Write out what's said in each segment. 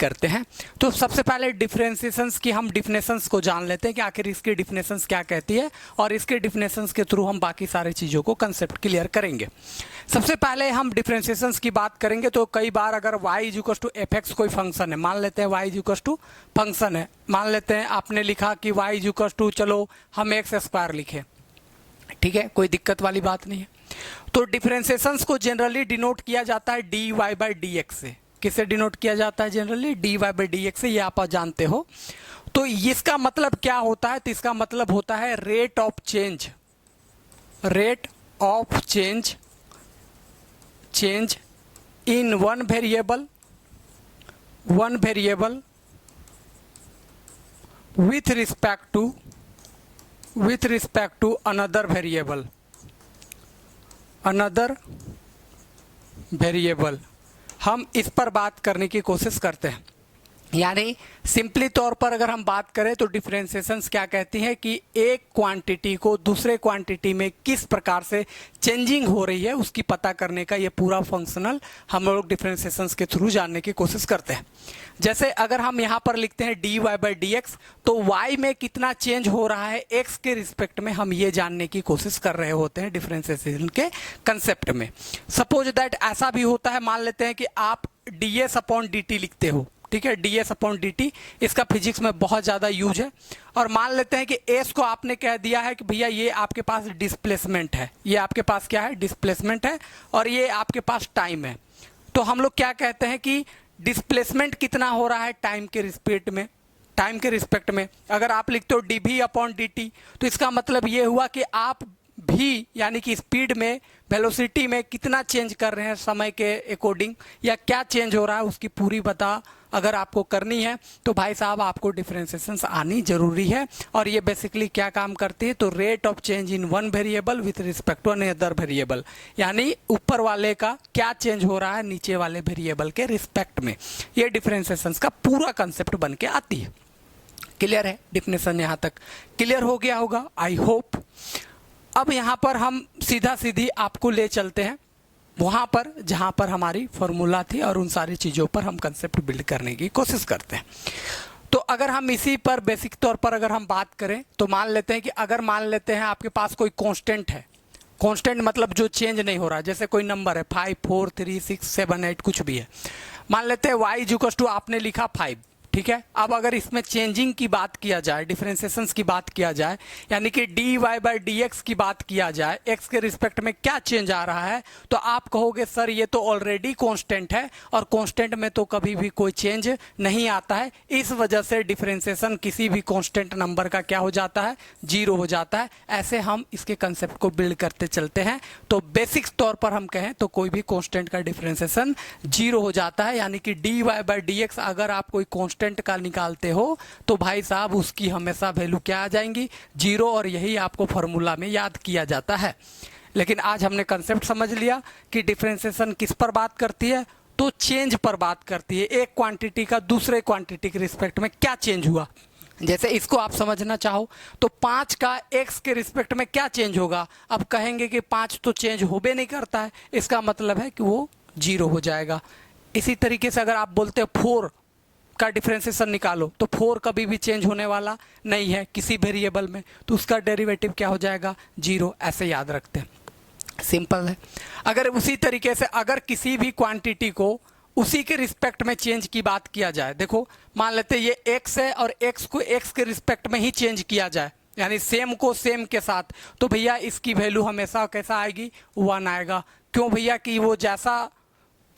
करते हैं। तो सबसे पहले डिफरेंशिएशंस की हम डिफिनेशंस को जान लेते हैं कि आखिर इसकी डिफिनेशंस क्या कहती है, और इसके डिफिनेशंस के थ्रू हम बाकी सारी चीज़ों को कंसेप्ट क्लियर करेंगे। सबसे पहले हम डिफरेंशिएशंस की बात करेंगे। तो कई बार अगर y equal to f x कोई फंक्शन है, मान लेते हैं y इक्वल टू फंक्शन है, मान लेते हैं आपने लिखा कि y इक्वल टू, चलो हम एक्स स्क्वायर लिखे, ठीक है, कोई दिक्कत वाली बात नहीं है। तो डिफरेंशिएशंस को जनरली डिनोट किया जाता है dy बाई डी एक्स से। किसे डिनोट किया जाता है generally? dy by D x से, ये आप जानते हो। तो इसका मतलब क्या होता है? तो इसका मतलब होता है rate of change, rate of change in one variable with respect to another variable। हम इस पर बात करने की कोशिश करते हैं। यानी सिंपली तौर पर अगर हम बात करें तो डिफरेंशिएशंस क्या कहती हैं कि एक क्वांटिटी को दूसरे क्वांटिटी में किस प्रकार से चेंजिंग हो रही है उसकी पता करने का ये पूरा फंक्शनल हम लोग डिफरेंशिएशंस के थ्रू जानने की कोशिश करते हैं। जैसे अगर हम यहाँ पर लिखते हैं dy बाई डी एक्स, तो y में कितना चेंज हो रहा है x के रिस्पेक्ट में, हम ये जानने की कोशिश कर रहे होते हैं डिफरेंशिएशन के कंसेप्ट में। सपोज दैट ऐसा भी होता है, मान लेते हैं कि आप ds अपॉन dt लिखते हो, ठीक है, ds अपॉन dt, इसका फिजिक्स में बहुत ज़्यादा यूज है। और मान लेते हैं कि s को आपने कह दिया है कि भैया ये आपके पास डिस्प्लेसमेंट है, ये आपके पास क्या है? डिस्प्लेसमेंट है, और ये आपके पास टाइम है। तो हम लोग क्या कहते हैं कि डिस्प्लेसमेंट कितना हो रहा है टाइम के रिस्पेक्ट में। अगर आप लिखते हो dv अपॉन dt, तो इसका मतलब ये हुआ कि आप भी यानी कि स्पीड में, वेलोसिटी में कितना चेंज कर रहे हैं समय के अकॉर्डिंग, या क्या चेंज हो रहा है उसकी पूरी पता अगर आपको करनी है तो भाई साहब आपको डिफरेंशिएशंस आनी जरूरी है। और ये बेसिकली क्या काम करती है? तो rate of change in one variable with respect to another variable, यानी ऊपर वाले का क्या चेंज हो रहा है नीचे वाले वेरिएबल के रिस्पेक्ट में, ये डिफरेंशिएशंस का पूरा कंसेप्ट बन के आती है। क्लियर है? डिफिनेशन यहाँ तक क्लियर हो गया होगा, आई होप। अब यहाँ पर हम सीधा सीधी आपको ले चलते हैं वहाँ पर जहाँ पर हमारी फॉर्मूला थी, और उन सारी चीज़ों पर हम कंसेप्ट बिल्ड करने की कोशिश करते हैं। तो अगर हम इसी पर बेसिक तौर पर अगर हम बात करें तो मान लेते हैं कि अगर मान लेते हैं आपके पास कोई कांस्टेंट है, कांस्टेंट मतलब जो चेंज नहीं हो रहा, जैसे कोई नंबर है 5 4 3 6 7 8 कुछ भी है, मान लेते हैं y इक्वल टू आपने लिखा 5, ठीक है। अब अगर इसमें चेंजिंग की बात किया जाए, डिफरेंशिएशंस की बात किया जाए, यानी कि dy बाई डी एक्स की बात किया जाए, x के रिस्पेक्ट में क्या चेंज आ रहा है, तो आप कहोगे सर ये तो ऑलरेडी कांस्टेंट है, और कांस्टेंट में तो कभी भी कोई चेंज नहीं आता है, इस वजह से डिफरेंशिएशन किसी भी कांस्टेंट नंबर का क्या हो जाता है? 0 हो जाता है। ऐसे हम इसके कंसेप्ट को बिल्ड करते चलते हैं। तो बेसिक तौर पर हम कहें तो कोई भी कांस्टेंट का डिफरेंशिएशन 0 हो जाता है, यानी कि dy बाई डी एक्स अगर आप कोई कांस्टेंट का निकालते हो तो भाई साहब उसकी हमेशा वैल्यू क्या आ जाएंगी? 0, और यही आपको फॉर्मूला में याद किया जाता है। लेकिन आज हमने कंसेप्ट समझ लिया कि डिफरेंशिएशन किस पर बात करती है, तो चेंज पर बात करती है, एक क्वांटिटी का दूसरे क्वांटिटी के रिस्पेक्ट में क्या चेंज हुआ। जैसे इसको आप समझना चाहो तो 5 का x के रिस्पेक्ट में क्या चेंज होगा। अब कहेंगे कि 5 तो चेंज हो भी नहीं करता है, इसका मतलब है कि वो 0 हो जाएगा। इसी तरीके से अगर आप बोलते हो 4 का डिफरेंशिएशन निकालो, तो 4 कभी भी चेंज होने वाला नहीं है किसी वेरिएबल में, तो उसका डेरिवेटिव क्या हो जाएगा? 0। ऐसे याद रखते हैं, सिंपल है। अगर उसी तरीके से अगर किसी भी क्वांटिटी को उसी के रिस्पेक्ट में चेंज की बात किया जाए, देखो मान लेते हैं ये x है और x को x के रिस्पेक्ट में ही चेंज किया जाए, यानी सेम को सेम के साथ, तो भैया इसकी वैल्यू हमेशा कैसा आएगी? 1 आएगा। क्यों भैया? कि वो जैसा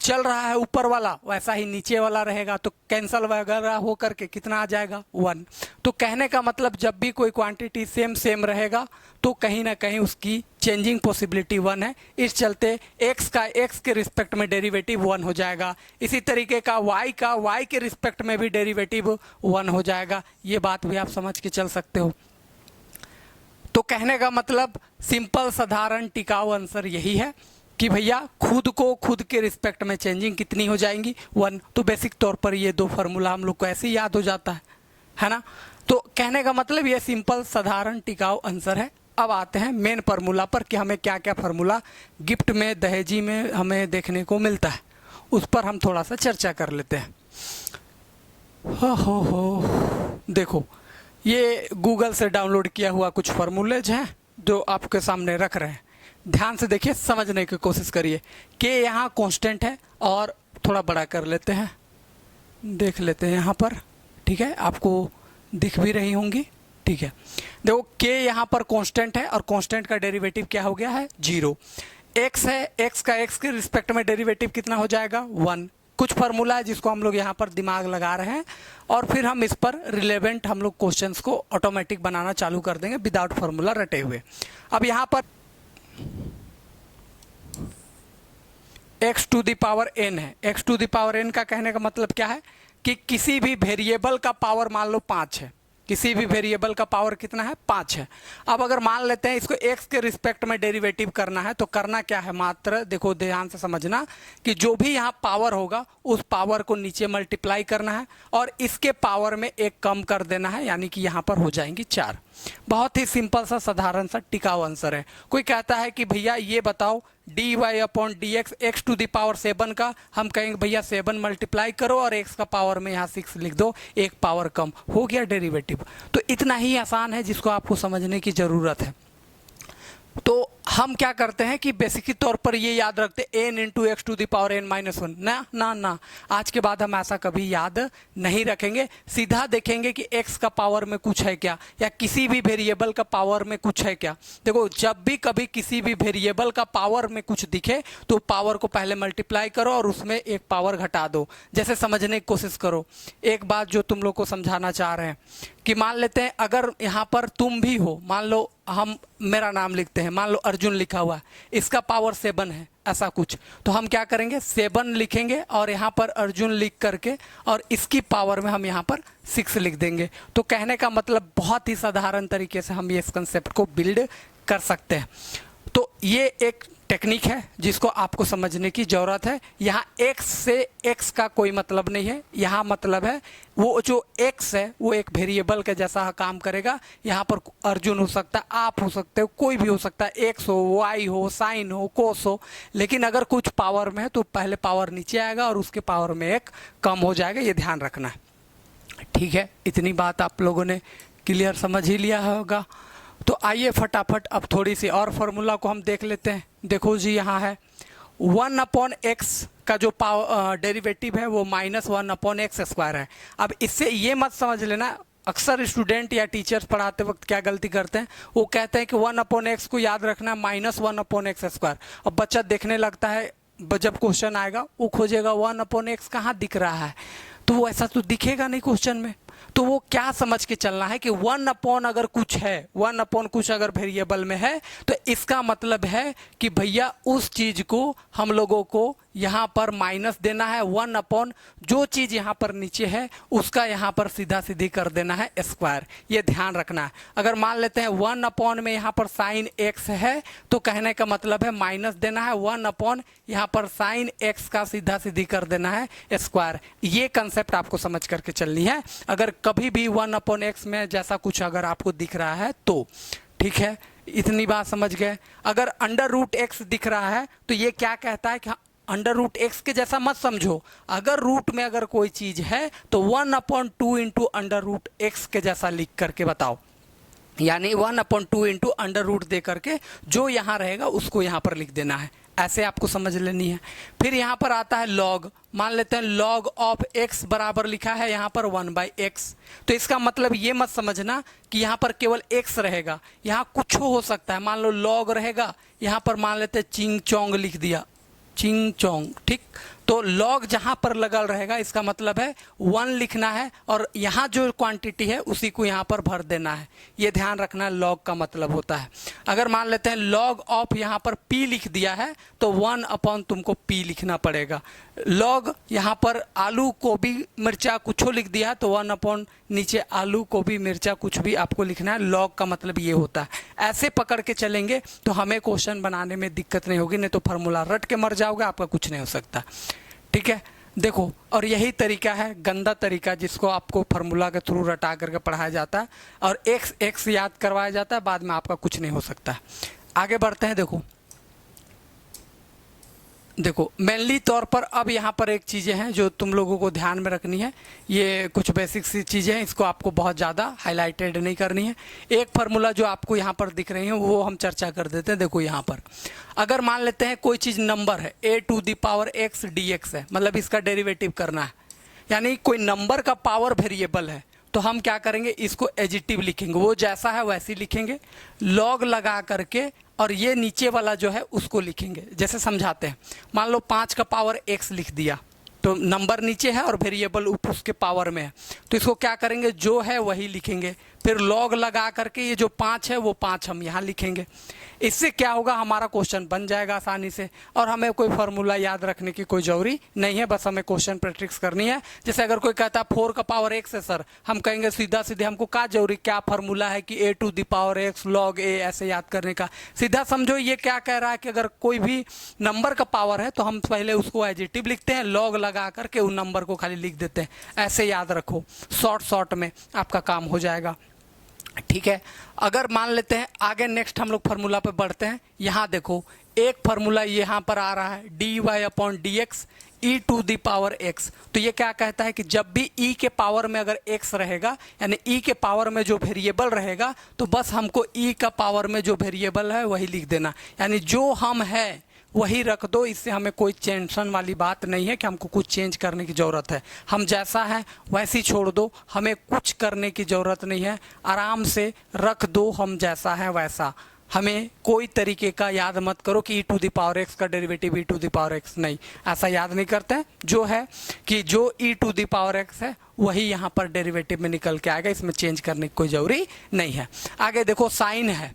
चल रहा है ऊपर वाला वैसा ही नीचे वाला रहेगा, तो कैंसल वगैरह हो करके कितना आ जाएगा? 1। तो कहने का मतलब जब भी कोई क्वांटिटी सेम रहेगा तो कहीं ना कहीं उसकी चेंजिंग पॉसिबिलिटी 1 है, इस चलते x का x के रिस्पेक्ट में डेरिवेटिव 1 हो जाएगा। इसी तरीके का y के रिस्पेक्ट में भी डेरिवेटिव 1 हो जाएगा। ये बात भी आप समझ के चल सकते हो। तो कहने का मतलब सिंपल साधारण टिकाऊ आंसर यही है कि भैया खुद के रिस्पेक्ट में चेंजिंग कितनी हो जाएंगी? 1। तो बेसिक तौर पर ये दो फार्मूला हम लोग को ऐसे ही याद हो जाता है ना। तो कहने का मतलब ये सिंपल साधारण टिकाऊ आंसर है। अब आते हैं मेन फार्मूला पर कि हमें क्या क्या फार्मूला गिफ्ट में, दहेजी में हमें देखने को मिलता है, उस पर हम थोड़ा सा चर्चा कर लेते हैं। हो देखो, ये गूगल से डाउनलोड किया हुआ कुछ फार्मूलेज हैं जो आपके सामने रख रहे हैं। ध्यान से देखिए, समझने की कोशिश करिए। के यहाँ कांस्टेंट है, और थोड़ा बड़ा कर लेते हैं, देख लेते हैं यहाँ पर। ठीक है, आपको दिख भी रही होंगी। ठीक है, देखो के यहाँ पर कांस्टेंट है, और कांस्टेंट का डेरिवेटिव क्या हो गया है? 0। एक्स है, एक्स का एक्स के रिस्पेक्ट में डेरिवेटिव कितना हो जाएगा? 1। कुछ फार्मूला है जिसको हम लोग यहाँ पर दिमाग लगा रहे हैं, और फिर हम इस पर रिलेवेंट हम लोग क्वेश्चंस को ऑटोमेटिक बनाना चालू कर देंगे विदाउट फार्मूला रटे हुए। अब यहाँ पर x to the power n है। x to the power n का कहने का मतलब क्या है कि किसी भी वेरिएबल का पावर मान लो 5 है। किसी भी वेरिएबल का पावर कितना है? 5 है। अब अगर मान लेते हैं इसको x के रिस्पेक्ट में डेरिवेटिव करना है, तो करना क्या है? मात्र देखो, ध्यान से समझना कि जो भी यहाँ पावर होगा उस पावर को नीचे मल्टीप्लाई करना है, और इसके पावर में एक कम कर देना है, यानी कि यहाँ पर हो जाएंगी 4। बहुत ही सिंपल सा, साधारण सा, टिकाऊ आंसर है। कोई कहता है कि भैया ये बताओ dy upon dx x to the power 7 का, हम कहेंगे भैया 7 मल्टीप्लाई करो और x का पावर में यहाँ 6 लिख दो, एक पावर कम हो गया डेरिवेटिव। तो इतना ही आसान है जिसको आपको समझने की ज़रूरत है। तो हम क्या करते हैं कि बेसिक तौर पर ये याद रखते n into x to the power n minus 1। ना ना ना, आज के बाद हम ऐसा कभी याद नहीं रखेंगे। सीधा देखेंगे कि x का पावर में कुछ है क्या, या किसी भी वेरिएबल का पावर में कुछ है क्या। देखो, जब भी कभी किसी भी वेरिएबल का पावर में कुछ दिखे तो पावर को पहले मल्टीप्लाई करो और उसमें एक पावर घटा दो। जैसे समझने की कोशिश करो, एक बात जो तुम लोग को समझाना चाह रहे हैं कि मान लेते हैं अगर यहाँ पर तुम भी हो, मान लो हम मेरा नाम लिखते हैं, मान लो अर्जुन लिखा हुआ है, इसका पावर 7 है, ऐसा कुछ। तो हम क्या करेंगे? 7 लिखेंगे और यहाँ पर अर्जुन लिख करके, और इसकी पावर में हम यहाँ पर 6 लिख देंगे। तो कहने का मतलब बहुत ही साधारण तरीके से हम ये इस कंसेप्ट को बिल्ड कर सकते हैं। तो ये एक टेक्निक है जिसको आपको समझने की ज़रूरत है। यहाँ x से x का कोई मतलब नहीं है, यहाँ मतलब है वो जो x है वो एक वेरिएबल के जैसा काम करेगा। यहाँ पर अर्जुन हो सकता है, आप हो सकते हो, कोई भी हो सकता है, x हो, y हो, साइन हो, कोस हो, लेकिन अगर कुछ पावर में है तो पहले पावर नीचे आएगा और उसके पावर में एक कम हो जाएगा, ये ध्यान रखना है। ठीक है, इतनी बात आप लोगों ने क्लियर समझ ही लिया होगा। तो आइए फटाफट अब थोड़ी सी और फार्मूला को हम देख लेते हैं। देखो जी, यहाँ है 1 अपॉन एक्स का जो डेरिवेटिव है वो -1 अपॉन एक्स स्क्वायर है। अब इससे ये मत समझ लेना, अक्सर स्टूडेंट या टीचर्स पढ़ाते वक्त क्या गलती करते हैं, वो कहते हैं कि 1 अपॉन एक्स को याद रखना -1 अपॉन एक्स स्क्वायर। अब बच्चा देखने लगता है, जब क्वेश्चन आएगा वो खोजेगा 1 अपॉन एक्स कहाँ दिख रहा है, तो वो ऐसा तो दिखेगा नहीं क्वेश्चन में। तो वो क्या समझ के चलना है कि 1 अपॉन अगर कुछ है, 1 अपॉन कुछ अगर वेरिएबल में है, तो इसका मतलब है कि भैया उस चीज को हम लोगों को यहाँ पर माइनस देना है। 1 अपॉन जो चीज यहाँ पर नीचे है उसका यहाँ पर सीधा सीधी कर देना है स्क्वायर, ये ध्यान रखना है। अगर मान लेते हैं 1 अपॉन में यहाँ पर साइन एक्स है, तो कहने का मतलब है माइनस देना है 1 अपॉन यहाँ पर साइन एक्स का सीधा सीधी कर देना है स्क्वायर। ये कंसेप्ट आपको समझ करके चलनी है। अगर कभी भी 1 अपॉन एक्स में जैसा कुछ अगर आपको दिख रहा है तो ठीक है, इतनी बात समझ गए। अगर अंडर रूट एक्स दिख रहा है तो ये क्या कहता है कि अंडर रूट एक्स के जैसा मत समझो। अगर रूट में अगर कोई चीज है तो 1 upon 2 into under root x के जैसा लिख करके बताओ, यानी 1 अपॉन 2 इंटू अंडर रूट दे करके जो यहाँ रहेगा उसको यहाँ पर लिख देना है। ऐसे आपको समझ लेनी है। फिर यहाँ पर आता है लॉग, मान लेते हैं लॉग ऑफ एक्स बराबर लिखा है यहाँ पर 1/x। तो इसका मतलब ये मत समझना कि यहाँ पर केवल x रहेगा, यहाँ कुछ हो सकता है। मान लो लॉग रहेगा, यहाँ पर मान लेते हैं चिंग चोंग लिख दिया, चिंग चोंग, ठीक। तो लॉग जहां पर लगल रहेगा इसका मतलब है 1 लिखना है, और यहाँ जो क्वांटिटी है उसी को यहाँ पर भर देना है। ये ध्यान रखना, लॉग का मतलब होता है। अगर मान लेते हैं लॉग ऑफ यहाँ पर p लिख दिया है तो 1 अपॉन तुमको p लिखना पड़ेगा। लॉग यहाँ पर आलू गोभी मिर्चा कुछ लिख दिया है तो 1 अपॉन नीचे आलू गोभी मिर्चा कुछ भी आपको लिखना है। लॉग का मतलब ये होता है। ऐसे पकड़ के चलेंगे तो हमें क्वेश्चन बनाने में दिक्कत नहीं होगी, नहीं तो फार्मूला रट के मर जाओगे, आपका कुछ नहीं हो सकता। ठीक है, देखो, और यही तरीका है गंदा तरीका जिसको आपको फार्मूला के थ्रू रटा करके पढ़ाया जाता है और एक्स याद करवाया जाता है, बाद में आपका कुछ नहीं हो सकता। आगे बढ़ते हैं। देखो देखो मेनली तौर पर अब यहाँ पर एक चीज़ें हैं जो तुम लोगों को ध्यान में रखनी है। ये कुछ बेसिक सी चीज़ें हैं, इसको आपको बहुत ज़्यादा हाईलाइटेड नहीं करनी है। एक फार्मूला जो आपको यहाँ पर दिख रही है वो हम चर्चा कर देते हैं। देखो यहाँ पर अगर मान लेते हैं कोई चीज़ नंबर है a⁴x dx है, मतलब इसका डेरिवेटिव करना है, यानी कोई नंबर का पावर वेरिएबल है, तो हम क्या करेंगे, इसको एडिटिव लिखेंगे, वो जैसा है वैसे ही लिखेंगे, लॉग लगा करके, और ये नीचे वाला जो है उसको लिखेंगे। जैसे समझाते हैं, मान लो 5 का पावर x लिख दिया, तो नंबर नीचे है और वेरिएबल ऊपर उसके पावर में है, तो इसको क्या करेंगे, जो है वही लिखेंगे, फिर लॉग लगा करके ये जो 5 है वो 5 हम यहाँ लिखेंगे। इससे क्या होगा, हमारा क्वेश्चन बन जाएगा आसानी से, और हमें कोई फार्मूला याद रखने की कोई जरूरी नहीं है, बस हमें क्वेश्चन प्रैक्टिस करनी है। जैसे अगर कोई कहता है 4 का पावर x है सर, हम कहेंगे सीधा सीधे हमको क्या जरूरी, क्या फार्मूला है कि a⁴x log a ऐसे याद करने का। सीधा समझो ये क्या कह रहा है कि अगर कोई भी नंबर का पावर है तो हम पहले उसको एडिटिव लिखते हैं, लॉग लगा करके उन नंबर को खाली लिख देते हैं। ऐसे याद रखो, शॉर्ट में आपका काम हो जाएगा। ठीक है, अगर मान लेते हैं आगे नेक्स्ट हम लोग फार्मूला पे बढ़ते हैं। यहाँ देखो एक फार्मूला यहाँ पर आ रहा है dy/dx e⁴x। तो ये क्या कहता है कि जब भी e के पावर में अगर x रहेगा, यानी e के पावर में जो वेरिएबल रहेगा, तो बस हमको e का पावर में जो वेरिएबल है वही लिख देना, यानी जो हम है वही रख दो। इससे हमें कोई टेंशन वाली बात नहीं है कि हमको कुछ चेंज करने की ज़रूरत है, हम जैसा है वैसे ही छोड़ दो, हमें कुछ करने की ज़रूरत नहीं है, आराम से रख दो हम जैसा है वैसा। हमें कोई तरीके का याद मत करो कि e⁴x का डेरिवेटिव e⁴x, नहीं, ऐसा याद नहीं करते हैं। जो है कि जो e⁴x है वही यहाँ पर डेरिवेटिव में निकल के आएगा, इसमें चेंज करने की कोई ज़रूरी नहीं है। आगे देखो साइन है,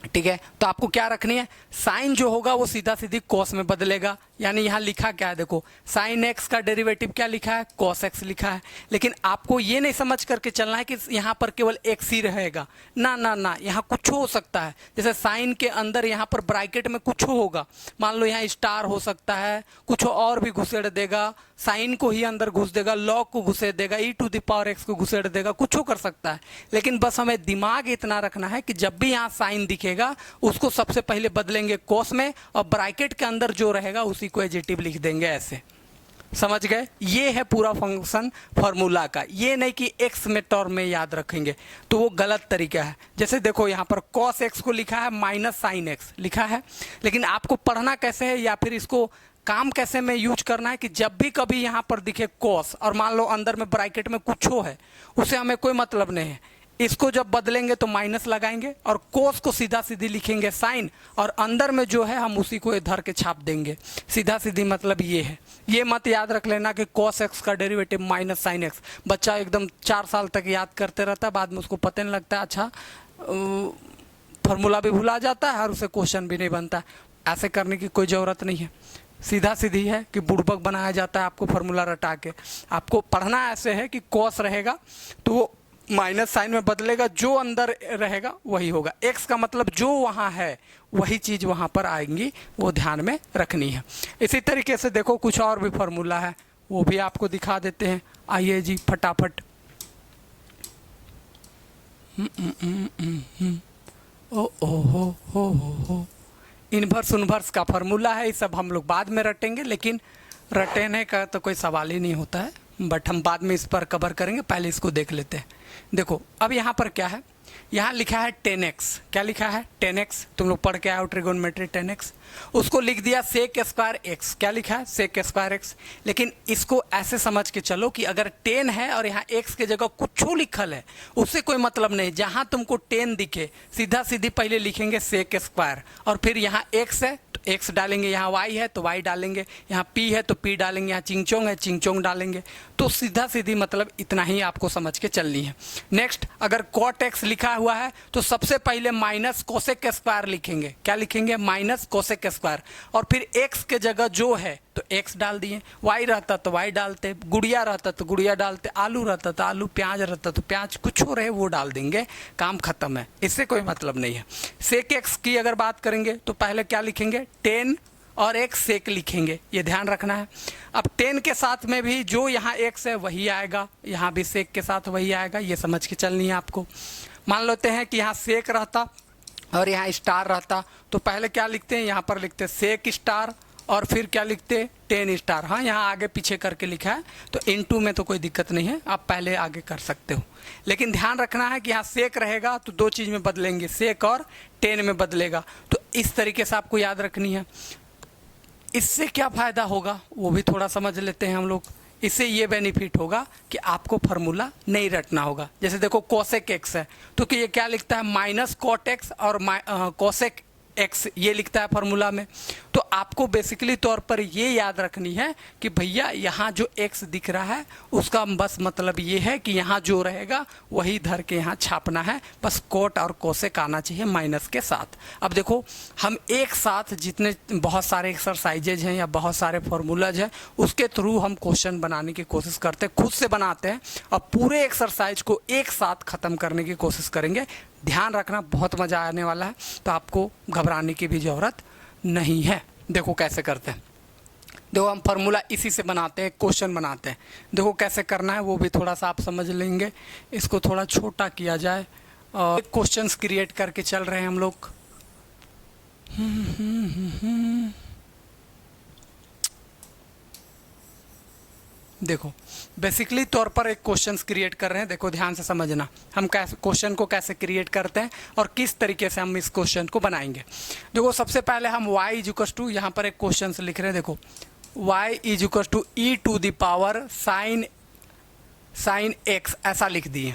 ठीक है, तो आपको क्या रखनी है, साइन जो होगा वो सीधा सीधी कॉस में बदलेगा, यानी यहाँ लिखा क्या है, देखो साइन x का डेरिवेटिव क्या लिखा है, कॉस x लिखा है। लेकिन आपको ये नहीं समझ करके चलना है कि यहाँ पर केवल x ही रहेगा, ना ना ना, यहाँ कुछ हो सकता है। जैसे साइन के अंदर यहाँ पर ब्रैकेट में कुछ होगा, मान लो यहाँ स्टार हो सकता है, कुछ और भी घुसेड़ देगा, साइन को ही अंदर घुस देगा, लॉग को घुसेड़ देगा, e⁴x को घुसेड़ देगा, कुछ कर सकता है। लेकिन बस हमें दिमाग इतना रखना है कि जब भी यहाँ साइन दिखेगा उसको सबसे पहले बदलेंगे कॉस में, और ब्रैकेट के अंदर जो रहेगा उसी को एडिटिव लिख देंगे। ऐसे समझ गए, ये है पूरा फंक्शन फार्मूला का। ये नहीं कि x में टर्म में याद रखेंगे, तो वो गलत तरीका है। जैसे देखो यहाँ पर cos x को लिखा है माइनस साइन x लिखा है, लेकिन आपको पढ़ना कैसे है या फिर इसको काम कैसे में यूज करना है कि जब भी कभी यहाँ पर दिखे cos और मान लो अंदर में ब्रैकेट में कुछ हो है, उसे हमें कोई मतलब नहीं है, इसको जब बदलेंगे तो माइनस लगाएंगे और कोस को सीधा सीधी लिखेंगे साइन, और अंदर में जो है हम उसी को इधर के छाप देंगे। सीधा सीधी मतलब ये है, ये मत याद रख लेना कि cos x का डेरिवेटिव माइनस साइन x। बच्चा एकदम 4 साल तक याद करते रहता है, बाद में उसको पता नहीं लगता, अच्छा फार्मूला भी भुला जाता है और उसे क्वेश्चन भी नहीं बनता। ऐसे करने की कोई ज़रूरत नहीं है, सीधा सीधी है कि बुड़बक बनाया जाता है आपको फार्मूला रटा के। आपको पढ़ना ऐसे है कि cos रहेगा तो वो माइनस साइन में बदलेगा, जो अंदर रहेगा वही होगा। x का मतलब जो वहाँ है वही चीज़ वहाँ पर आएंगी, वो ध्यान में रखनी है। इसी तरीके से देखो कुछ और भी फार्मूला है, वो भी आपको दिखा देते हैं। आइए जी फटाफट। ओ हो इन्वर्स उन्वर्स का फार्मूला है, ये सब हम लोग बाद में रटेंगे, लेकिन रटने का तो कोई सवाल ही नहीं होता है, बट हम बाद में इस पर कवर करेंगे, पहले इसको देख लेते हैं। देखो अब यहाँ पर क्या है, यहाँ लिखा है 10x, क्या लिखा है 10x, तुम लोग पढ़ के आए हो ट्रिगोनोमेट्री 10x, उसको लिख दिया सेक स्क्वायर x, क्या लिखा है सेक स्क्वायर x। लेकिन इसको ऐसे समझ के चलो कि अगर 10 है और यहाँ x के जगह कुछ लिखल है, उससे कोई मतलब नहीं, जहाँ तुमको 10 दिखे सीधा सीधी पहले लिखेंगे सेक स्क्वायर, और फिर यहाँ x है तो x डालेंगे, यहाँ y है तो y डालेंगे, यहाँ p है तो p डालेंगे, यहाँ चिंगचोंग है चिंगचोंग डालेंगे। तो सीधा सीधी मतलब इतना ही आपको समझ के चलनी है। नेक्स्ट अगर cot x लिखा हुआ है तो सबसे पहले माइनस कोसेक स्क्वायर लिखेंगे, क्या लिखेंगे माइनस कोसेक स्क्वायर, और फिर x के जगह जो है तो x डाल दिए, y रहता तो y डालते, गुड़िया रहता तो गुड़िया डालते, आलू रहता तो आलू, प्याज रहता तो प्याज, कुछ हो रहे वो डाल देंगे, काम खत्म है, इससे कोई मतलब नहीं है। सेक x की अगर बात करेंगे तो पहले क्या लिखेंगे 10 और एक सेक लिखेंगे, ये ध्यान रखना है। अब 10 के साथ में भी जो यहाँ x है वही आएगा, यहाँ भी सेक के साथ वही आएगा, ये समझ के चलनी है आपको। मान लेते हैं कि यहाँ सेक रहता और यहाँ स्टार रहता, तो पहले क्या लिखते हैं, यहाँ पर लिखते हैं सेक स्टार और फिर क्या लिखते 10 स्टार। हाँ, यहाँ आगे पीछे करके लिखा है तो इनटू में तो कोई दिक्कत नहीं है, आप पहले आगे कर सकते हो। लेकिन ध्यान रखना है कि यहाँ सेक रहेगा तो दो चीज़ में बदलेंगे, सेक और 10 में बदलेगा। तो इस तरीके से आपको याद रखनी है। इससे क्या फ़ायदा होगा वो भी थोड़ा समझ लेते हैं हम लोग। इससे ये बेनिफिट होगा कि आपको फार्मूला नहीं रटना होगा। जैसे देखो कोसेक एक्स है तो कि ये क्या लिखता है माइनस कॉट एक्स और कोसेक एक्स ये लिखता है फार्मूला में। तो आपको बेसिकली तौर पर ये याद रखनी है कि भैया यहाँ जो एक्स दिख रहा है उसका बस मतलब ये है कि यहाँ जो रहेगा वही धर के यहाँ छापना है, बस कोट और कोसेक आना चाहिए माइनस के साथ। अब देखो हम एक साथ जितने बहुत सारे एक्सरसाइजेज हैं या बहुत सारे फार्मूलाज हैं उसके थ्रू हम क्वेश्चन बनाने की कोशिश करते हैं, खुद से बनाते हैं और पूरे एक्सरसाइज को एक साथ ख़त्म करने की कोशिश करेंगे। ध्यान रखना, बहुत मज़ा आने वाला है, तो आपको घबराने की भी ज़रूरत नहीं है। देखो कैसे करते हैं, देखो हम फार्मूला इसी से बनाते हैं, क्वेश्चन बनाते हैं। देखो कैसे करना है वो भी थोड़ा सा आप समझ लेंगे। इसको थोड़ा छोटा किया जाए और क्वेश्चंस क्रिएट करके चल रहे हैं हम लोग। देखो बेसिकली तौर पर एक क्वेश्चंस क्रिएट कर रहे हैं। देखो ध्यान से समझना, हम कैसे क्वेश्चन को कैसे क्रिएट करते हैं और किस तरीके से हम इस क्वेश्चन को बनाएंगे। देखो सबसे पहले हम y इजुकस टू, यहाँ पर एक क्वेश्चन लिख रहे हैं। देखो y इजुकस to e to the power sine x ऐसा लिख दिए,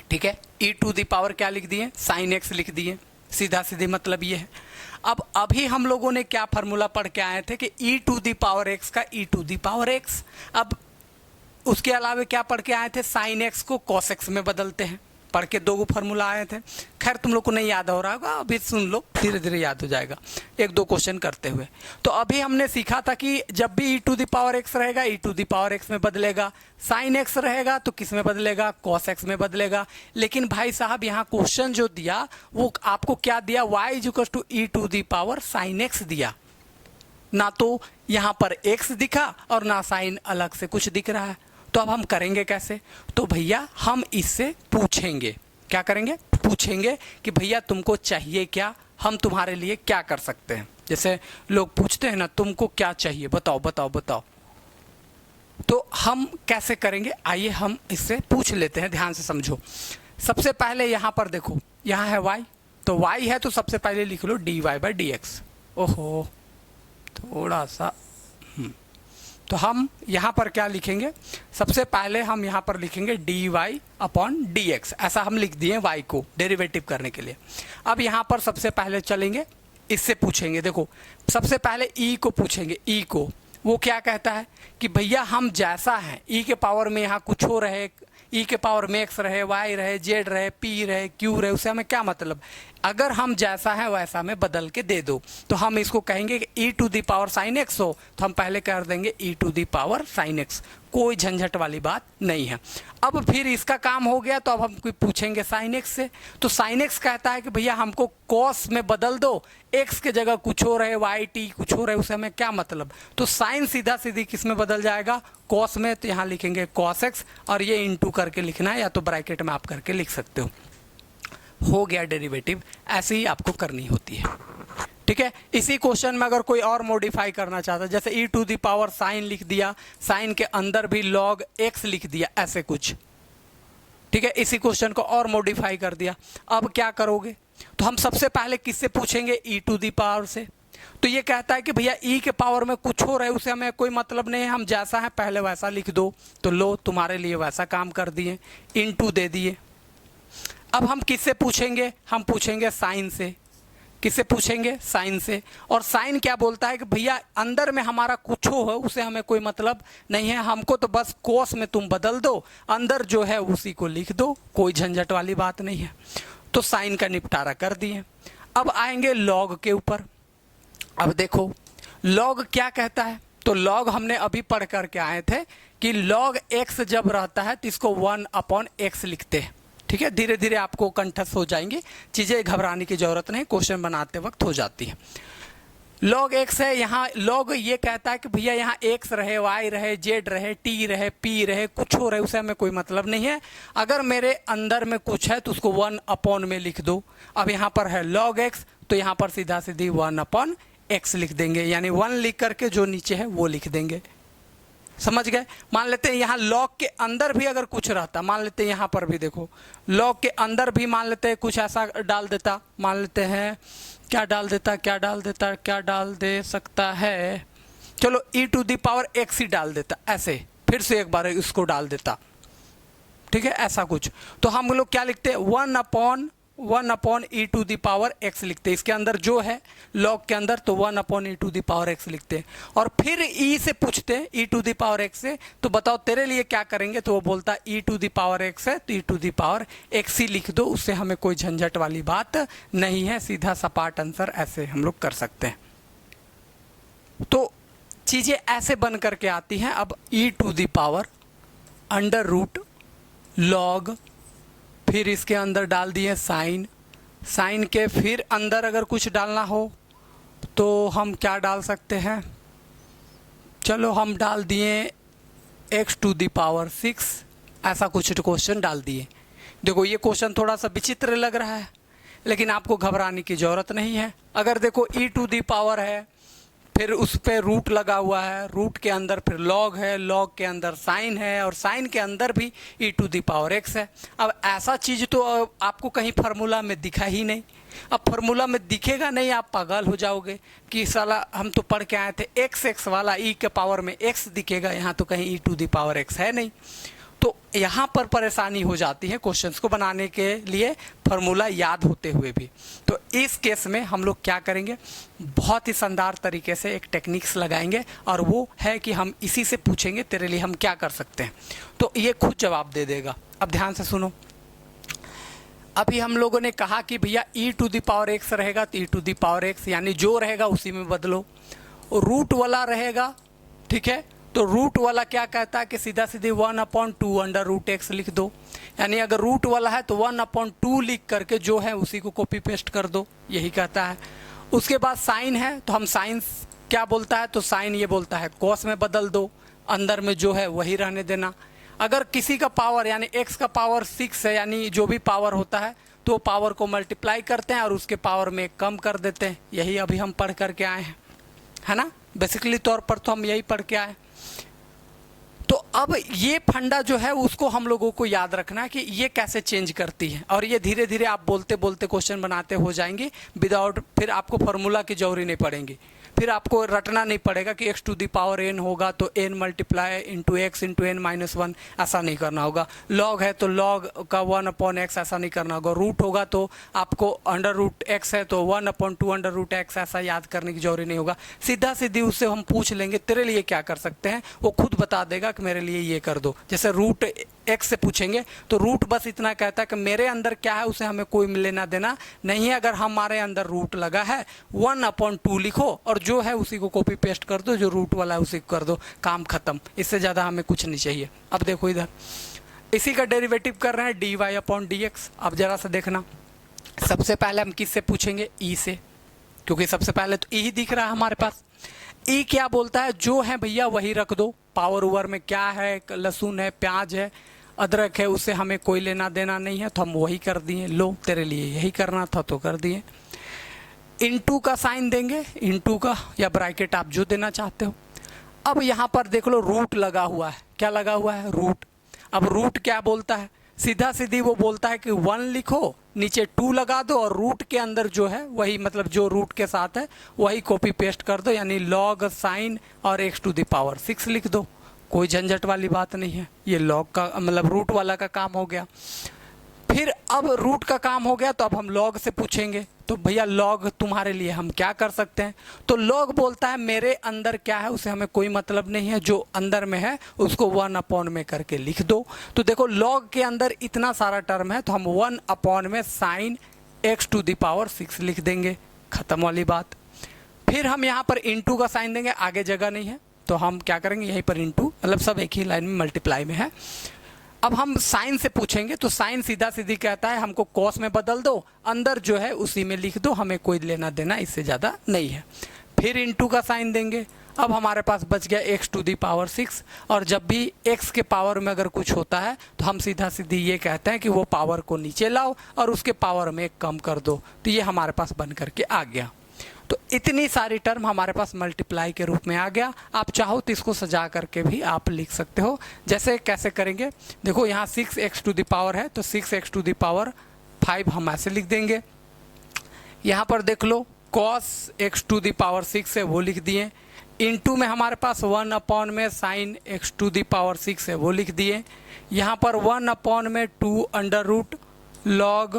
ठीक है। ई टू द पावर क्या लिख दिए, साइन x लिख दिए, सीधा सीधी मतलब ये है। अब अभी हम लोगों ने क्या फार्मूला पढ़ के आए थे कि ई टू दी पावर एक्स का ई टू दी पावर एक्स। अब उसके अलावा क्या पढ़ के आए थे, साइन एक्स को कॉस एक्स में बदलते हैं, पढ़ के दो फार्मूला आए थे। खैर तुम लोग को नहीं याद हो रहा होगा, अभी सुन लो, धीरे धीरे याद हो जाएगा एक दो क्वेश्चन करते हुए। तो अभी हमने सीखा था कि जब भी ई टू दी पावर एक्स रहेगा ई टू दी पावर एक्स में बदलेगा, साइन एक्स रहेगा तो किस में बदलेगा, कॉस एक्स में बदलेगा। लेकिन भाई साहब यहाँ क्वेश्चन जो दिया वो आपको क्या दिया, y equals to e to the power sine x दिया, ना तो यहाँ पर x दिखा और ना साइन अलग से कुछ दिख रहा है। तो अब हम करेंगे कैसे, तो भैया हम इससे पूछेंगे, क्या करेंगे, पूछेंगे कि भैया तुमको चाहिए क्या, हम तुम्हारे लिए क्या कर सकते हैं। जैसे लोग पूछते हैं ना तुमको क्या चाहिए, बताओ बताओ बताओ। तो हम कैसे करेंगे, आइए हम इससे पूछ लेते हैं। ध्यान से समझो, सबसे पहले यहाँ पर देखो, यहाँ है y, तो y है तो सबसे पहले लिख लो dy बाई डी एक्स। ओहो थोड़ा सा तो हम यहाँ पर क्या लिखेंगे, सबसे पहले हम यहाँ पर लिखेंगे dy अपॉन डी एक्स, ऐसा हम लिख दिए y को डेरिवेटिव करने के लिए। अब यहाँ पर सबसे पहले चलेंगे, इससे पूछेंगे। देखो सबसे पहले e को पूछेंगे, e को, वो क्या कहता है कि भैया हम जैसा है e के पावर में यहाँ कुछ हो रहे, e के पावर में x रहे, y रहे, z रहे, p रहे, q रहे, उससे हमें क्या मतलब, अगर हम जैसा है वैसा में बदल के दे दो। तो हम इसको कहेंगे कि e to the power sine x हो तो हम पहले कर देंगे e to the power sine x, कोई झंझट वाली बात नहीं है। अब फिर इसका काम हो गया तो अब हम कोई पूछेंगे साइन x से। तो साइन x कहता है कि भैया हमको कॉस में बदल दो, x के जगह कुछ हो रहे, y t कुछ हो रहे, उससे हमें क्या मतलब। तो साइन सीधा सीधी किस में बदल जाएगा, कॉस में। तो यहाँ लिखेंगे कॉस x और ये इंटू करके लिखना है या तो ब्रैकेट में आप करके लिख सकते हो गया डेरिवेटिव। ऐसे ही आपको करनी होती है, ठीक है। इसी क्वेश्चन में अगर कोई और मॉडिफाई करना चाहता है, जैसे ई टू दी पावर साइन लिख दिया, साइन के अंदर भी लॉग एक्स लिख दिया, ऐसे कुछ, ठीक है। इसी क्वेश्चन को और मॉडिफाई कर दिया। अब क्या करोगे, तो हम सबसे पहले किससे पूछेंगे, ई टू दी पावर से। तो ये कहता है कि भैया ई के पावर में कुछ हो रहा है, उसे हमें कोई मतलब नहीं है, हम जैसा है पहले वैसा लिख दो। तो लो तुम्हारे लिए वैसा काम कर दिए, इनटू दे दिए। अब हम किससे पूछेंगे, हम पूछेंगे साइन से। किससे पूछेंगे, साइन से। और साइन क्या बोलता है कि भैया अंदर में हमारा कुछ हो उसे हमें कोई मतलब नहीं है, हमको तो बस कोस में तुम बदल दो, अंदर जो है उसी को लिख दो, कोई झंझट वाली बात नहीं है। तो साइन का निपटारा कर दिए। अब आएंगे लॉग के ऊपर। अब देखो लॉग क्या कहता है, तो लॉग हमने अभी पढ़ करके आए थे कि लॉग एक्स जब रहता है तो इसको 1 अपॉन एक्स लिखते हैं, ठीक है। धीरे धीरे आपको कंठस्थ हो जाएंगी चीज़ें, घबराने की ज़रूरत नहीं, क्वेश्चन बनाते वक्त हो जाती है। लॉग एक्स है, यहाँ लॉग ये कहता है कि भैया यहाँ एक्स रहे, वाई रहे, जेड रहे, टी रहे, पी रहे, कुछ हो रहे, उसे हमें कोई मतलब नहीं है। अगर मेरे अंदर में कुछ है तो उसको 1 अपॉन में लिख दो। अब यहाँ पर है लॉग एक्स तो यहाँ पर सीधा सीधी 1 अपॉन x लिख देंगे, यानी 1 लिख करके जो नीचे है वो लिख देंगे। समझ गए? मान लेते हैं यहाँ लॉग के अंदर भी अगर कुछ रहता, मान लेते हैं यहाँ पर भी देखो लॉग के अंदर भी मान लेते हैं कुछ ऐसा डाल देता, मान लेते हैं क्या डाल दे सकता है, चलो e⁻x ही डाल देता, ऐसे फिर से एक बार इसको डाल देता, ठीक है, ऐसा कुछ। तो हम लोग क्या लिखते हैं, 1/1 e⁻x लिखते हैं, इसके अंदर जो है लॉग के अंदर, तो 1/e⁻x लिखते हैं। और फिर e से पूछते हैं e⁻x से, तो बताओ तेरे लिए क्या करेंगे, तो वो बोलता है e⁻x है तो e⁻x ही लिख दो, उससे हमें कोई झंझट वाली बात नहीं है, सीधा सपाट आंसर ऐसे हम लोग कर सकते हैं। तो चीजें ऐसे बन करके आती हैं। अब e⁻√log, फिर इसके अंदर डाल दिए साइन के, फिर अंदर अगर कुछ डालना हो तो हम क्या डाल सकते हैं, चलो हम डाल दिए x⁻6, ऐसा कुछ क्वेश्चन डाल दिए। देखो ये क्वेश्चन थोड़ा सा विचित्र लग रहा है, लेकिन आपको घबराने की ज़रूरत नहीं है। अगर देखो e⁻ है, फिर उस पर रूट लगा हुआ है, रूट के अंदर फिर लॉग है, लॉग के अंदर साइन है, और साइन के अंदर भी e⁻x है। अब ऐसा चीज़ तो आपको कहीं फार्मूला में दिखा ही नहीं। अब फार्मूला में दिखेगा नहीं, आप पागल हो जाओगे कि साला हम तो पढ़ के आए थे x वाला e के पावर में x दिखेगा, यहाँ तो कहीं e⁻x है नहीं। तो यहाँ पर परेशानी हो जाती है क्वेश्चंस को बनाने के लिए फार्मूला याद होते हुए भी। तो इस केस में हम लोग क्या करेंगे, बहुत ही शानदार तरीके से एक टेक्निक्स लगाएंगे, और वो है कि हम इसी से पूछेंगे तेरे लिए हम क्या कर सकते हैं, तो ये खुद जवाब दे देगा। अब ध्यान से सुनो, अभी हम लोगों ने कहा कि भैया e⁻x रहेगा तो e⁻x यानी जो रहेगा उसी में बदलो, रूट वाला रहेगा, ठीक है, तो रूट वाला क्या कहता है कि सीधा सीधी 1/2 लिख दो, यानी अगर रूट वाला है तो 1/2 लिख करके जो है उसी को कॉपी पेस्ट कर दो, यही कहता है। उसके बाद साइन है, तो हम साइन क्या बोलता है, तो साइन ये बोलता है कॉस में बदल दो, अंदर में जो है वही रहने देना। अगर किसी का पावर यानी x का पावर 6 है, यानी जो भी पावर होता है तो पावर को मल्टीप्लाई करते हैं और उसके पावर में कम कर देते हैं, यही अभी हम पढ़ करके आए हैं, है ना। बेसिकली तौर पर तो हम यही पढ़ के आए। तो अब ये फंडा जो है उसको हम लोगों को याद रखना है कि ये कैसे चेंज करती है, और ये धीरे धीरे आप बोलते बोलते क्वेश्चन बनाते हो जाएंगे विदाउट, फिर आपको फार्मूला की जरूरी नहीं पड़ेगी, फिर आपको रटना नहीं पड़ेगा कि x⁻n होगा तो n multiply into x into n-1, ऐसा नहीं करना होगा। लॉग है तो लॉग का 1/x ऐसा नहीं करना होगा। रूट होगा तो आपको √x है तो 1/2 ऐसा याद करने की जरूरी नहीं होगा। सीधा सीधी उससे हम पूछ लेंगे तेरे लिए क्या कर सकते हैं, वो खुद बता देगा कि मेरे लिए ये कर दो। जैसे √x से पूछेंगे तो रूट बस इतना कहता है कि मेरे अंदर क्या है उसे हमें कोई लेना देना नहीं है, अगर हमारे अंदर रूट लगा है 1/2 लिखो और जो है उसी को कॉपी पेस्ट कर दो, जो रूट वाला है उसी को कर दो, काम खत्म। इससे ज़्यादा हमें कुछ नहीं चाहिए। अब देखो इधर इसी का डेरिवेटिव कर रहे हैं dy/dx। अब जरा सा देखना, सबसे पहले हम किससे पूछेंगे, ई से, क्योंकि सबसे पहले तो ई ही दिख रहा है हमारे पास। ई क्या बोलता है, जो है भैया वही रख दो, पावर ओवर में क्या है, लहसुन है, प्याज है, अदरक है, उससे हमें कोई लेना देना नहीं है, तो हम वही कर दिए। लो तेरे लिए यही करना था तो कर दिए। इनटू का साइन देंगे, इनटू का या ब्रैकेट आप जो देना चाहते हो। अब यहाँ पर देख लो रूट लगा हुआ है, क्या लगा हुआ है, रूट। अब रूट क्या बोलता है, सीधा सीधी वो बोलता है कि 1 लिखो, नीचे 2 लगा दो और रूट के अंदर जो है वही, मतलब जो रूट के साथ है वही कॉपी पेस्ट कर दो, यानी लॉग साइन और x⁻6 लिख दो। कोई झंझट वाली बात नहीं है, ये लॉग का मतलब रूट वाला का काम हो गया। फिर अब रूट का काम हो गया तो अब हम लॉग से पूछेंगे, तो भैया लॉग तुम्हारे लिए हम क्या कर सकते हैं, तो लॉग बोलता है मेरे अंदर क्या है उसे हमें कोई मतलब नहीं है, जो अंदर में है उसको 1/ में करके लिख दो। तो देखो लॉग के अंदर इतना सारा टर्म है तो हम 1/ में साइन x⁻6 लिख देंगे, खत्म वाली बात। फिर हम यहाँ पर इंटू का साइन देंगे, आगे जगह नहीं है तो हम क्या करेंगे यहीं पर इंटू, मतलब सब एक ही लाइन में मल्टीप्लाई में है। अब हम साइन से पूछेंगे तो साइन सीधा सीधी कहता है हमको कॉस में बदल दो, अंदर जो है उसी में लिख दो, हमें कोई लेना देना इससे ज़्यादा नहीं है। फिर इंटू का साइन देंगे, अब हमारे पास बच गया x⁻6, और जब भी x के पावर में अगर कुछ होता है तो हम सीधा सीधी ये कहते हैं कि वो पावर को नीचे लाओ और उसके पावर में कम कर दो, तो ये हमारे पास बन करके आ गया। तो इतनी सारी टर्म हमारे पास मल्टीप्लाई के रूप में आ गया। आप चाहो तो इसको सजा करके भी आप लिख सकते हो। जैसे कैसे करेंगे, देखो यहाँ 6x टू द पावर है तो 6x टू द पावर 5 हम ऐसे लिख देंगे। यहाँ पर देख लो cos x to the power 6 है वो लिख दिए। इनटू में हमारे पास 1 अपॉन में sin x to the power 6 है वो लिख दिए। यहाँ पर 1 अपॉन में 2 under root log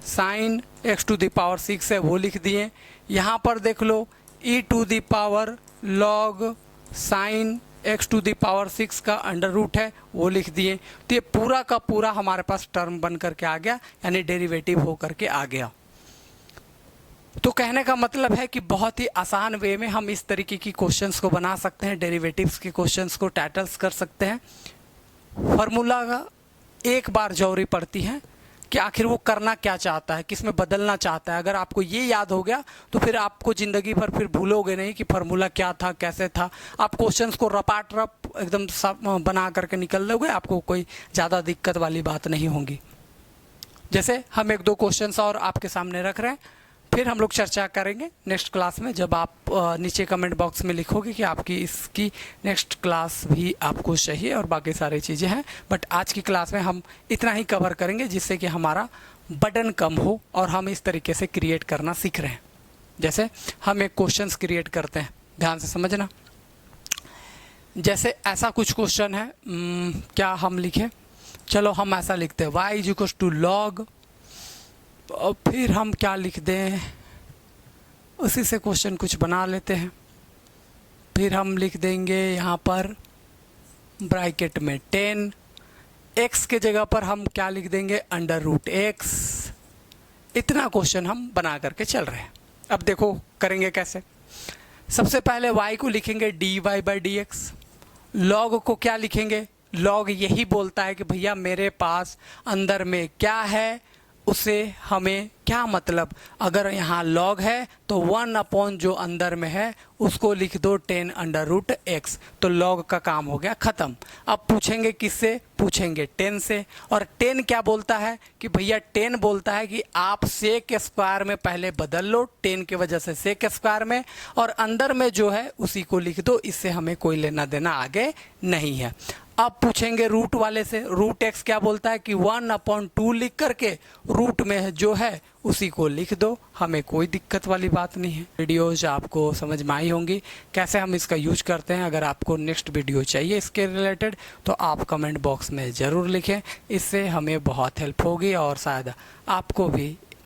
sin x to the power 6 है वो लिख दिए। यहाँ पर देख लो e to the power log sin x to the power 6 का अंडर रूट है वो लिख दिए। तो ये पूरा का पूरा हमारे पास टर्म बन करके आ गया, यानी डेरिवेटिव हो करके आ गया। तो कहने का मतलब है कि बहुत ही आसान वे में हम इस तरीके की क्वेश्चंस को बना सकते हैं, डेरिवेटिव्स के क्वेश्चंस को टैटल्स कर सकते हैं। फार्मूला का एक बार जरूरी पड़ती है कि आखिर वो करना क्या चाहता है, किस में बदलना चाहता है। अगर आपको ये याद हो गया तो फिर आपको ज़िंदगी भर फिर भूलोगे नहीं कि फार्मूला क्या था, कैसे था। आप क्वेश्चंस को रपाट रप एकदम सब बना करके निकल लोगे, आपको कोई ज़्यादा दिक्कत वाली बात नहीं होगी। जैसे हम एक दो क्वेश्चंस और आपके सामने रख रहे हैं, फिर हम लोग चर्चा करेंगे नेक्स्ट क्लास में, जब आप नीचे कमेंट बॉक्स में लिखोगे कि आपकी इसकी नेक्स्ट क्लास भी आपको चाहिए और बाकी सारी चीज़ें हैं। बट आज की क्लास में हम इतना ही कवर करेंगे जिससे कि हमारा बर्डन कम हो और हम इस तरीके से क्रिएट करना सीख रहे हैं। जैसे हम एक क्वेश्चंस क्रिएट करते हैं, ध्यान से समझना। जैसे ऐसा कुछ क्वेश्चन है, क्या हम लिखें, चलो हम ऐसा लिखते हैं y is equal to log, और फिर हम क्या लिख दें, उसी से क्वेश्चन कुछ बना लेते हैं। फिर हम लिख देंगे यहाँ पर ब्रैकेट में 10, x के जगह पर हम क्या लिख देंगे अंडर रूट x। इतना क्वेश्चन हम बना करके चल रहे हैं। अब देखो करेंगे कैसे। सबसे पहले y को लिखेंगे dy बाई dx, log को क्या लिखेंगे, log यही बोलता है कि भैया मेरे पास अंदर में क्या है, उसे हमें क्या मतलब, अगर यहाँ log है तो 1 अपॉन जो अंदर में है उसको लिख दो 10 अंडर रूट x। तो log का काम हो गया ख़त्म। अब पूछेंगे किससे, पूछेंगे 10 से। और 10 क्या बोलता है कि भैया 10 बोलता है कि आप सेक स्क्वायर में पहले बदल लो, 10 की वजह से सेक स्क्वायर में, और अंदर में जो है उसी को लिख दो। इससे हमें कोई लेना देना आगे नहीं है। अब पूछेंगे रूट वाले से, रूट x क्या बोलता है कि 1 अपॉन 2 लिख करके रूट में जो है उसी को लिख दो, हमें कोई दिक्कत वाली बात नहीं है। वीडियोज आपको समझ में आई होंगी कैसे हम इसका यूज करते हैं। अगर आपको नेक्स्ट वीडियो चाहिए इसके रिलेटेड तो आप कमेंट बॉक्स में ज़रूर लिखें, इससे हमें बहुत हेल्प होगी और शायद आपको भी